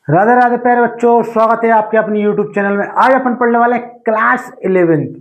राधे राधे प्यारे बच्चों, स्वागत है आपके अपने YouTube चैनल में। आज अपन पढ़ने वाले हैं क्लास 11th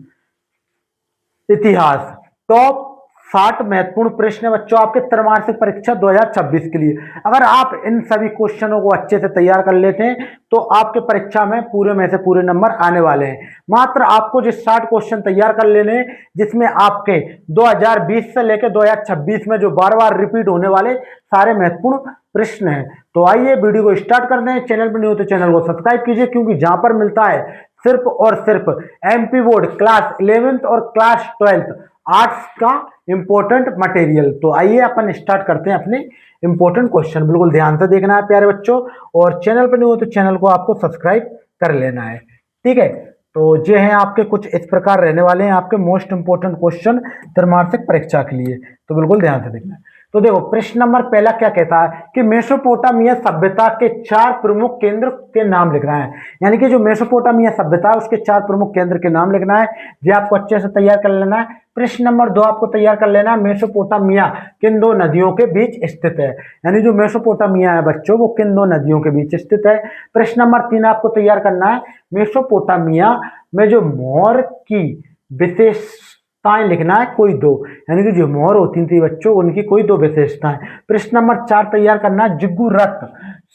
इतिहास टॉप 60 महत्वपूर्ण प्रश्न है बच्चों आपके त्रैमासिक परीक्षा 2026 के लिए। अगर आप इन सभी क्वेश्चनों को अच्छे से तैयार कर लेते हैं तो आपके परीक्षा में पूरे में से पूरे नंबर आने वाले हैं। मात्र आपको जो 60 क्वेश्चन तैयार कर लेने हैं, जिसमें आपके 2020 से लेकर 2026 में जो बार बार रिपीट होने वाले सारे महत्वपूर्ण प्रश्न हैं। तो आइए वीडियो को स्टार्ट कर दें। चैनल पर नहीं हो तो चैनल को सब्सक्राइब कीजिए, क्योंकि जहां पर मिलता है सिर्फ और सिर्फ एमपी बोर्ड क्लास 11th और क्लास 12th आर्ट्स का इंपॉर्टेंट मटेरियल। तो आइए अपन स्टार्ट करते हैं अपने इंपॉर्टेंट क्वेश्चन। बिल्कुल ध्यान से देखना है प्यारे बच्चों, और चैनल पर नहीं हो तो चैनल को आपको सब्सक्राइब कर लेना है। ठीक है, तो ये हैं आपके कुछ इस प्रकार रहने वाले हैं आपके मोस्ट इंपोर्टेंट क्वेश्चन त्रैमासिक परीक्षा के लिए। तो बिल्कुल ध्यान से देखना है। तो देखो, प्रश्न नंबर पहला क्या कहता है कि मेसोपोटामिया सभ्यता के 4 प्रमुख केंद्र के नाम लिखना है। यानी कि जो मेसोपोटामिया सभ्यता है उसके 4 प्रमुख केंद्र के नाम लिखना है। ये आपको अच्छे से तैयार कर लेना है। प्रश्न नंबर 2 आपको तैयार कर लेना है, मेसोपोटामिया किन 2 नदियों के बीच स्थित है। यानी जो मेसोपोटामिया है बच्चों, वो किन 2 नदियों के बीच स्थित है। प्रश्न नंबर 3 आपको तैयार करना है, मेसोपोटामिया में जो मोर की विशेषताएं लिखना है कोई 2। यानी कि जो मोर होती थी बच्चों, उनकी कोई 2 विशेषताएं। प्रश्न नंबर 4 तैयार करना है, जिग्गु रथ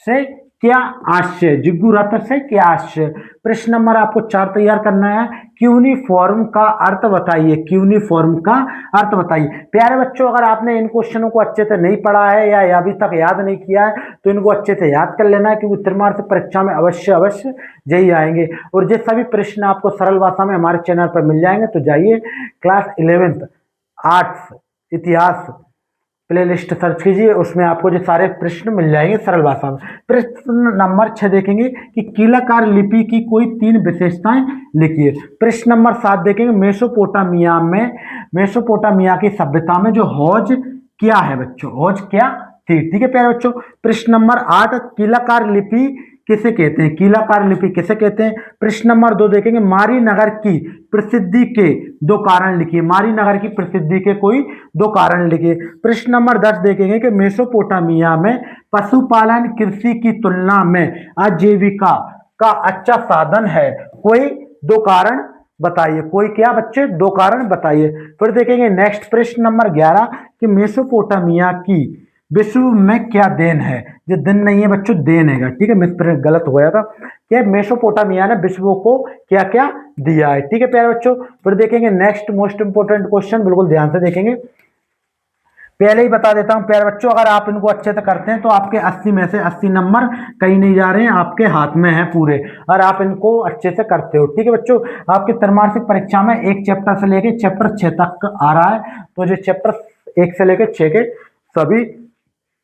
से क्या आश्चर्य, जिग्गु रथ से क्या आश्चर्य। प्रश्न नंबर आपको 4 तैयार करना है, क्यूनिफॉर्म का अर्थ बताइए, क्यूनिफॉर्म का अर्थ बताइए। प्यारे बच्चों, अगर आपने इन क्वेश्चनों को अच्छे से नहीं पढ़ा है या अभी तक याद नहीं किया है तो इनको अच्छे से याद कर लेना है, क्योंकि त्रैमासिक परीक्षा में अवश्य अवश्य यही आएंगे। और ये सभी प्रश्न आपको सरल भाषा में हमारे चैनल पर मिल जाएंगे। तो जाइए क्लास 11th आर्ट्स इतिहास प्ले लिस्ट सर्च कीजिए, उसमें आपको जो सारे प्रश्न मिल जाएंगे सरल भाषा में। प्रश्न नंबर 6 देखेंगे कि कीलाकार लिपि की कोई 3 विशेषताएं लिखिए। प्रश्न नंबर 7 देखेंगे, मेसोपोटामिया की सभ्यता में जो हौज क्या है बच्चों, हौज क्या थी। ठीक है प्यारे बच्चों। प्रश्न नंबर 8, कीलाकार लिपि किसे कहते हैं, कीलाकार लिपि किसे कहते हैं। प्रश्न नंबर 2 देखेंगे, मारी नगर की प्रसिद्धि के 2 कारण लिखिए, मारी नगर की प्रसिद्धि के कोई 2 कारण लिखिए। प्रश्न नंबर 10 देखेंगे कि मेसोपोटामिया में पशुपालन कृषि की तुलना में आजीविका का अच्छा साधन है, कोई 2 कारण बताइए। कोई क्या बच्चे, 2 कारण बताइए। फिर देखेंगे नेक्स्ट प्रश्न नंबर 11 कि मेसोपोटामिया की विश्व में क्या देन है। जो दिन नहीं है बच्चों, देन है। ठीक है, मिस गलत हो गया था कि मेसोपोटामिया ने विश्व को क्या क्या दिया है। ठीक है प्यारे बच्चों। फिर देखेंगे नेक्स्ट मोस्ट इंपोर्टेंट क्वेश्चन, बिल्कुल ध्यान से देखेंगे। पहले ही बता देता हूं प्यारे बच्चों, अगर आप इनको अच्छे से करते हैं तो आपके 80 में से 80 नंबर कहीं नहीं जा रहे हैं, आपके हाथ में है पूरे, और आप इनको अच्छे से करते हो। ठीक है बच्चों, आपके त्रैमासिक परीक्षा में एक चैप्टर से लेके चैप्टर 6 तक आ रहा है। तो जो चैप्टर 1 से लेकर 6 के सभी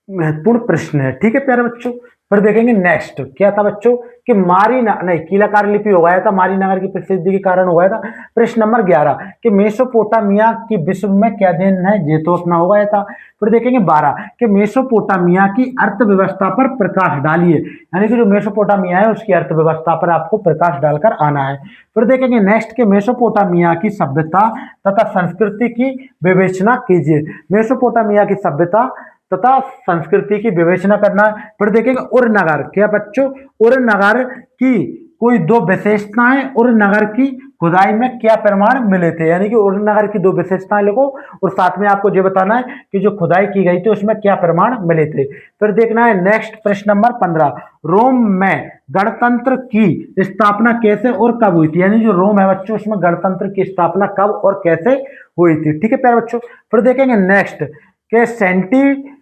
महत्वपूर्ण प्रश्न है। ठीक है प्यारे बच्चों। फिर देखेंगे नेक्स्ट क्या था बच्चों कि नहीं, कीलाकार लिपि हो गया था, मारी नगर की प्रसिद्धि के कारण हो गया था। प्रश्न नंबर 11 कि मेसोपोटामिया की विश्व में क्या देन है, ये तो अपना हो गया था। फिर देखेंगे 12 कि मेसोपोटामिया की अर्थव्यवस्था पर प्रकाश डालिए। यानी कि जो मेसोपोटामिया है उसकी अर्थव्यवस्था पर आपको प्रकाश डालकर आना है। फिर देखेंगे नेक्स्ट के मेसोपोटामिया की सभ्यता तथा संस्कृति की विवेचना कीजिए। मेसोपोटामिया की सभ्यता तथा संस्कृति की विवेचना करना है। फिर देखेंगे उरनगर क्या बच्चों, उरनगर की कोई 2 विशेषताएं, उरनगर की खुदाई में क्या प्रमाण मिले थे। यानी कि उरनगर की 2 विशेषताएं लिखो, और साथ में आपको ये बताना है कि जो खुदाई की गई थी उसमें क्या प्रमाण मिले थे। फिर देखना है नेक्स्ट प्रश्न नंबर 15, रोम में गणतंत्र की स्थापना कैसे और कब हुई थी। यानी जो रोम है बच्चों, उसमें गणतंत्र की स्थापना कब और कैसे हुई थी। ठीक है प्यारे बच्चों। फिर देखेंगे नेक्स्ट के सेंटीमोनोटियस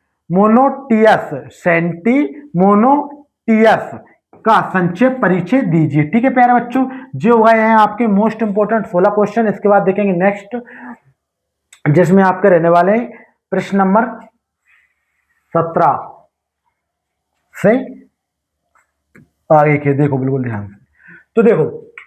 का संक्षेप परिचय दीजिए। ठीक है प्यारे बच्चों, जो गए हैं आपके मोस्ट इंपोर्टेंट 16 क्वेश्चन। इसके बाद देखेंगे नेक्स्ट, जिसमें आपके रहने वाले प्रश्न नंबर 17 से आगे के। देखो बिल्कुल ध्यान से, तो देखो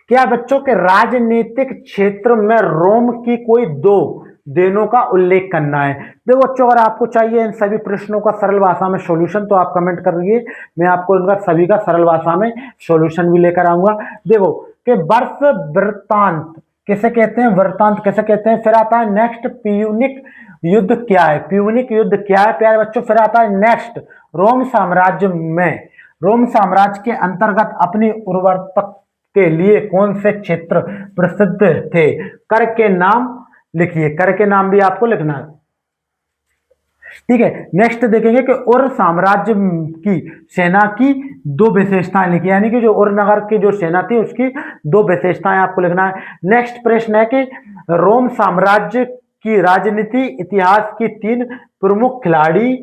क्या बच्चों के राजनीतिक क्षेत्र में रोम की कोई 2 देनों का उल्लेख करना है। देखो बच्चों, अगर आपको चाहिए इन सभी प्रश्नों का सरल भाषा में सॉल्यूशन तो आप कमेंट करिए, मैं आपको इनका सभी का सरल भाषा में सॉल्यूशन भी लेकर आऊंगा। देखो कि वर्ष वृत्तांत किसे कहते हैं, वृत्तांत किसे कहते हैं। फिर आता है नेक्स्ट प्यूनिक युद्ध क्या है, प्यूनिक युद्ध क्या है प्यारे बच्चों। फिर आता है नेक्स्ट रोम साम्राज्य में रोम साम्राज्य के अंतर्गत अपनी उर्वरता के लिए कौन से क्षेत्र प्रसिद्ध थे? कर के नाम लिखिए, कर के नाम भी आपको लिखना है। ठीक है, नेक्स्ट देखेंगे कि उर साम्राज्य की सेना की दो विशेषताएं लिखी, यानी कि जो उर नगर की जो सेना थी उसकी दो विशेषताएं आपको लिखना है। नेक्स्ट प्रश्न है कि रोम साम्राज्य की राजनीति इतिहास की तीन प्रमुख खिलाड़ी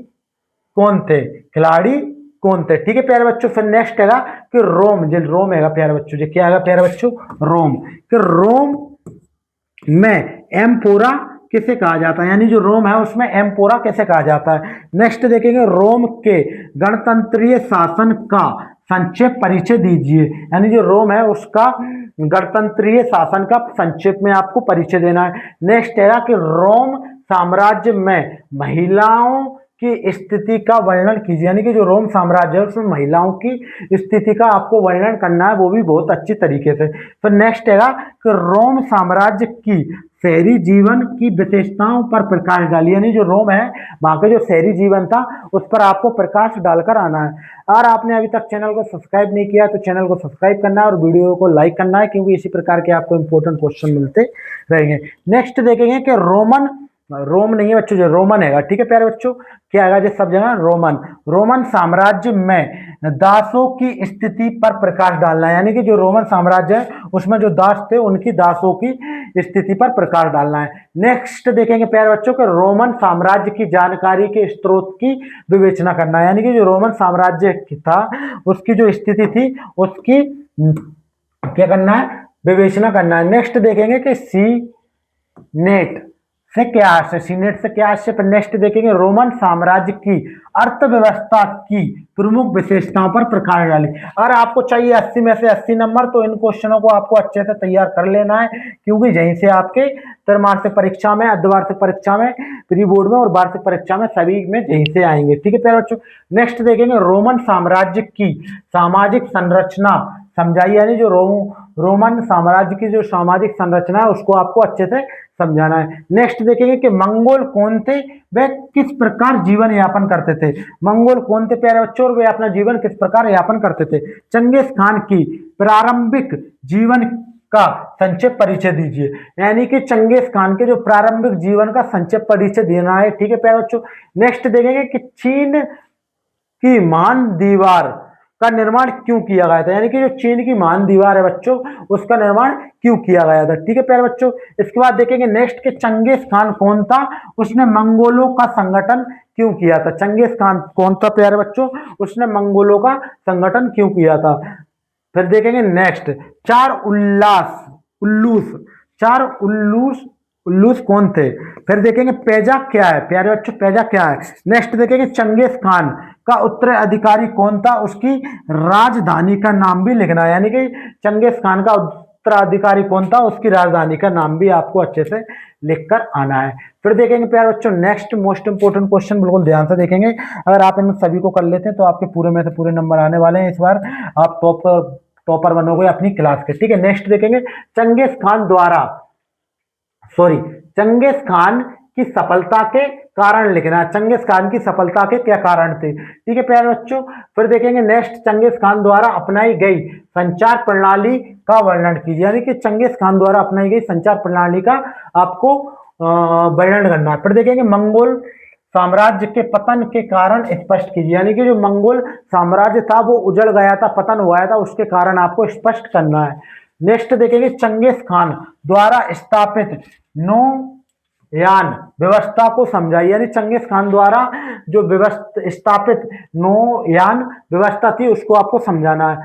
कौन थे? खिलाड़ी कौन थे? ठीक है प्यारे बच्चों, फिर नेक्स्ट हैगा कि रोम हैगा प्यारे बच्चों, जो क्या हैगा प्यारे बच्चों? रोम। कि रोम में एम्पोरा किसे कहा जाता है, यानी जो रोम है उसमें एम्पोरा कैसे कहा जाता है? नेक्स्ट देखेंगे रोम के गणतंत्रीय शासन का संक्षेप परिचय दीजिए, यानी जो रोम है उसका गणतंत्रीय शासन का संक्षेप में आपको परिचय देना है। नेक्स्ट है कि रोम साम्राज्य में महिलाओं की स्थिति का वर्णन कीजिए, यानी कि जो रोम साम्राज्य है उसमें महिलाओं की स्थिति का आपको वर्णन करना है, वो भी बहुत अच्छी तरीके से। फिर नेक्स्ट है कि रोम साम्राज्य की शहरी जीवन की विशेषताओं पर प्रकाश डालिए, यानी जो रोम है वहां का जो शहरी जीवन था उस पर आपको प्रकाश डालकर आना है। और आपने अभी तक चैनल को सब्सक्राइब नहीं किया तो चैनल को सब्सक्राइब करना है और वीडियो को लाइक करना है, क्योंकि इसी प्रकार के आपको इंपॉर्टेंट क्वेश्चन मिलते रहेंगे। नेक्स्ट देखेंगे कि रोम नहीं है बच्चों, जो रोमन है, ठीक है प्यारे बच्चों, क्या आएगा जिस सब जगह? रोमन साम्राज्य में दासों की स्थिति पर प्रकाश डालना है, यानी कि जो रोमन साम्राज्य है उसमें जो दास थे उनकी दासों की स्थिति पर प्रकाश डालना है। नेक्स्ट देखेंगे प्यारे बच्चों के रोमन साम्राज्य की जानकारी के स्रोत की विवेचना करना है, यानी कि जो रोमन साम्राज्य था उसकी जो स्थिति थी उसकी क्या करना है? विवेचना करना है। नेक्स्ट देखेंगे कि सीनेट से क्या आशय, सीनेट से क्या आशय पर नेक्स्ट देखेंगे रोमन साम्राज्य की अर्थव्यवस्था की प्रमुख विशेषताओं पर प्रकाश डाली। अगर आपको चाहिए 80 में से 80 नंबर तो इन क्वेश्चनों को आपको अच्छे से तैयार कर लेना है, क्योंकि यहीं से आपके त्रैमासिक परीक्षा में, अर्धवार्षिक परीक्षा में, प्री बोर्ड में और वार्षिक परीक्षा में सभी में यहीं से आएंगे। ठीक है प्यारे बच्चों, नेक्स्ट देखेंगे रोमन साम्राज्य की सामाजिक संरचना समझाइए, यानी जो रोमन साम्राज्य की जो सामाजिक संरचना है उसको आपको अच्छे से समझाना है। नेक्स्ट देखेंगे कि मंगोल कौन थे, वे किस प्रकार जीवन यापन करते थे? मंगोल कौन थे प्यारे बच्चों और वे अपना जीवन किस प्रकार यापन करते थे? चंगेज खान की प्रारंभिक जीवन का संक्षेप परिचय दीजिए, यानी कि चंगेज खान के जो प्रारंभिक जीवन का संक्षेप परिचय देना है। ठीक है प्यारे बच्चों, नेक्स्ट देखेंगे कि चीन की महान दीवार का निर्माण क्यों किया गया था, यानी कि जो चीन की महान दीवार है बच्चों उसका निर्माण क्यों किया गया था? ठीक है प्यारे बच्चों, इसके बाद देखेंगे नेक्स्ट के चंगेज खान कौन था, उसने मंगोलों का संगठन क्यों किया था? चंगेज खान कौन था प्यारे बच्चों, उसने मंगोलों का संगठन क्यों किया था? फिर देखेंगे नेक्स्ट चार उल्लूस कौन थे? फिर देखेंगे पेजा क्या है प्यारे बच्चों, पेजा क्या है? नेक्स्ट देखेंगे चंगेज खान का उत्तराधिकारी कौन था, उसकी राजधानी का नाम भी लिखना है, यानी कि चंगेज खान का उत्तराधिकारी कौन था उसकी राजधानी का नाम भी आपको अच्छे से लिखकर आना है। फिर देखेंगे प्यारे बच्चों नेक्स्ट मोस्ट इंपोर्टेंट क्वेश्चन, बिल्कुल ध्यान से देखेंगे, अगर आप इन सभी को कर लेते हैं तो आपके पूरे में से पूरे नंबर आने वाले हैं, इस बार आप टॉपर बनोगे अपनी क्लास के। ठीक है, नेक्स्ट देखेंगे चंगेज खान की सफलता के कारण लिखना है, चंगेज खान की सफलता के क्या कारण थे? ठीक है प्यारे बच्चों, फिर देखेंगे नेक्स्ट चंगेज खान द्वारा अपनाई गई संचार प्रणाली का वर्णन कीजिए, यानी कि चंगेज खान द्वारा अपनाई गई संचार प्रणाली का आपको वर्णन करना है। फिर देखेंगे मंगोल साम्राज्य के पतन के कारण स्पष्ट कीजिए, यानी कि जो मंगोल साम्राज्य था वो उजड़ गया था, पतन हुआ था, उसके कारण आपको स्पष्ट करना है। नेक्स्ट देखेंगे चंगेज खान द्वारा स्थापित नौयान व्यवस्था को समझाइए, यानी चंगेज खान द्वारा जो स्थापित नौयान व्यवस्था थी उसको आपको समझाना है।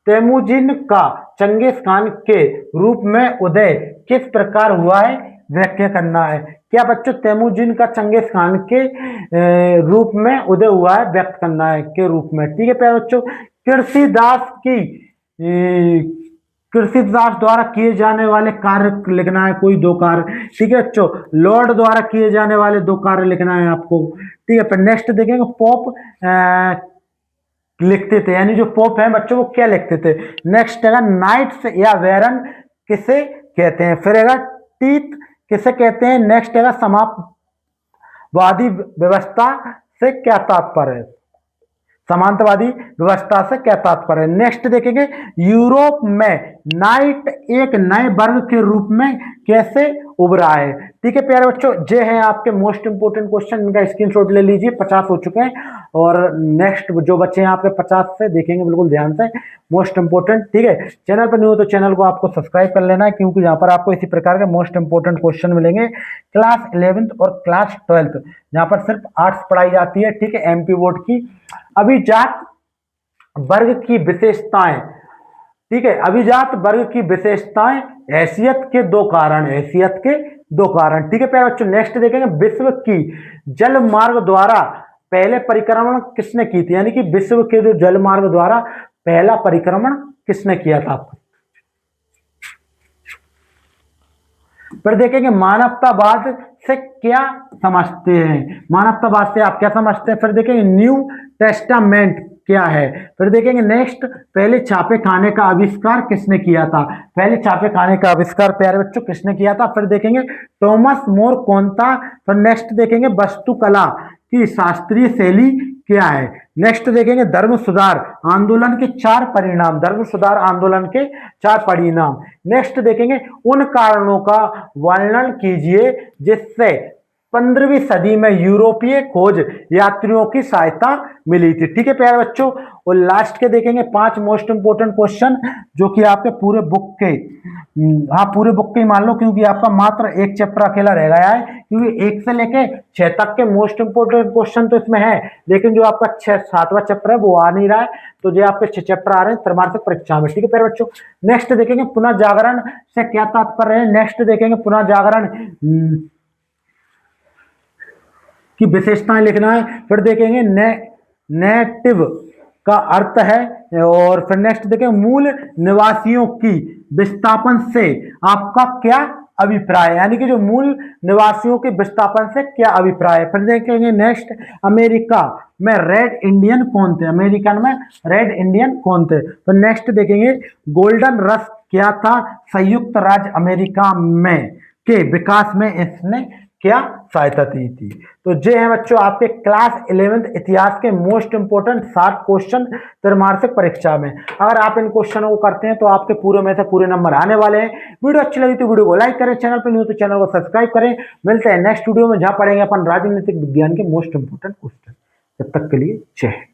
तेमुजिन का चंगेज खान के रूप में उदय किस प्रकार हुआ है व्याख्या करना है। क्या बच्चों तेमुजिन का चंगेज खान के रूप में उदय हुआ है व्यक्त करना है के रूप में। ठीक है प्यारे बच्चों, कृषिदास द्वारा किए जाने वाले कार्य लिखना है, कोई दो कार्य। ठीक है बच्चों, लॉर्ड द्वारा किए जाने वाले दो कार्य लिखना है आपको। ठीक है, फिर नेक्स्ट देखेंगे पोप लिखते थे, यानी जो पोप है बच्चों वो क्या लिखते थे? नेक्स्ट है नाइट्स या वेरन किसे कहते हैं? फिर है टीथ किसे कहते हैं? नेक्स्ट है समापवादी व्यवस्था से क्या तात्पर्य है? समांतवादी व्यवस्था से क्या तात्पर्य है। नेक्स्ट देखेंगे, यूरोप में नाइट एक नए वर्ग के रूप में कैसे उभरा है। ठीक है प्यारे बच्चों, ये हैं आपके मोस्ट इंपोर्टेंट क्वेश्चन, इनका स्क्रीनशॉट ले लीजिए। 50 हो चुके हैं और नेक्स्ट जो बच्चे हैं आपके 50 से देखेंगे बिल्कुल ध्यान से, मोस्ट इंपोर्टेंट। ठीक है, चैनल पर न्यू हो तो चैनल को आपको सब्सक्राइब कर लेना है, क्योंकि यहाँ पर आपको इसी प्रकार के मोस्ट इंपोर्टेंट क्वेश्चन मिलेंगे क्लास 11th और क्लास 12th, यहाँ पर सिर्फ आर्ट्स पढ़ाई जाती है। ठीक है, एमपी बोर्ड की। अभिजात वर्ग की विशेषताएं, ठीक है, अभिजात वर्ग की विशेषताएं, हैसियत के दो कारण, हैसियत के दो कारण। ठीक है प्यारे बच्चों, नेक्स्ट देखेंगे, विश्व की जल मार्ग द्वारा पहले परिक्रमण किसने की थी, यानी कि विश्व के जो जल मार्ग द्वारा पहला परिक्रमण किसने किया था। फिर देखेंगे मानवतावाद से क्या समझते हैं, मानवतावाद से आप क्या समझते हैं। फिर देखेंगे न्यू टेस्टामेंट क्या है। फिर देखेंगे नेक्स्ट, पहले छापे खाने का आविष्कार किसने किया था, पहले छापे खाने का आविष्कार प्यारे बच्चों किसने किया था। फिर देखेंगे टॉमस मोर कौन था। फिर नेक्स्ट देखेंगे वास्तुकला की शास्त्रीय शैली क्या है। नेक्स्ट देखेंगे धर्म सुधार आंदोलन के 4 परिणाम, धर्म सुधार आंदोलन के 4 परिणाम। नेक्स्ट देखेंगे उन कारणों का वर्णन कीजिए जिससे 15वीं सदी में यूरोपीय खोज यात्रियों की सहायता मिली थी। ठीक है प्यारे बच्चों, और लास्ट के देखेंगे 5 मोस्ट इंपोर्टेंट क्वेश्चन जो कि आपके पूरे बुक के, हाँ पूरे बुक के मान लो, क्योंकि आपका मात्र एक चैप्टर अकेला रह गया है, क्योंकि 1 से लेके 6 तक के मोस्ट इंपोर्टेंट क्वेश्चन तो इसमें है, लेकिन जो आपका 7वां चैप्टर है वो आ नहीं रहा है, तो जो आपके 6 चैप्टर आ रहे हैं त्रैमासिक परीक्षा में। ठीक है प्यारे बच्चों, नेक्स्ट देखेंगे पुनः जागरण से क्या तात्पर्य है। नेक्स्ट देखेंगे पुनः जागरण की विशेषताएं लिखना है। फिर देखेंगे नेटिव का अर्थ है, और फिर नेक्स्ट देखेंगे मूल निवासियों की विस्थापन से आपका क्या अभिप्राय, यानी कि जो मूल निवासियों के विस्थापन से क्या अभिप्राय है। फिर देखेंगे नेक्स्ट, अमेरिका में रेड इंडियन कौन थे, अमेरिकन में रेड इंडियन कौन थे। फिर नेक्स्ट देखेंगे गोल्डन रश क्या था, संयुक्त राज्य अमेरिका में के विकास में इसने क्या सहायता दी थी। तो ये है बच्चों आपके क्लास 11th इतिहास के मोस्ट इंपोर्टेंट 7 क्वेश्चन त्रैमासिक परीक्षा में। अगर आप इन क्वेश्चनों को करते हैं तो आपके पूरे में से पूरे नंबर आने वाले हैं। वीडियो अच्छी लगी तो वीडियो को लाइक करें, चैनल पर न्यू तो चैनल को सब्सक्राइब करें। मिलते हैं नेक्स्ट वीडियो में, जहां पढ़ेंगे अपन राजनीतिक विज्ञान के मोस्ट इंपोर्टेंट क्वेश्चन। तब तक के लिए जय हिंद।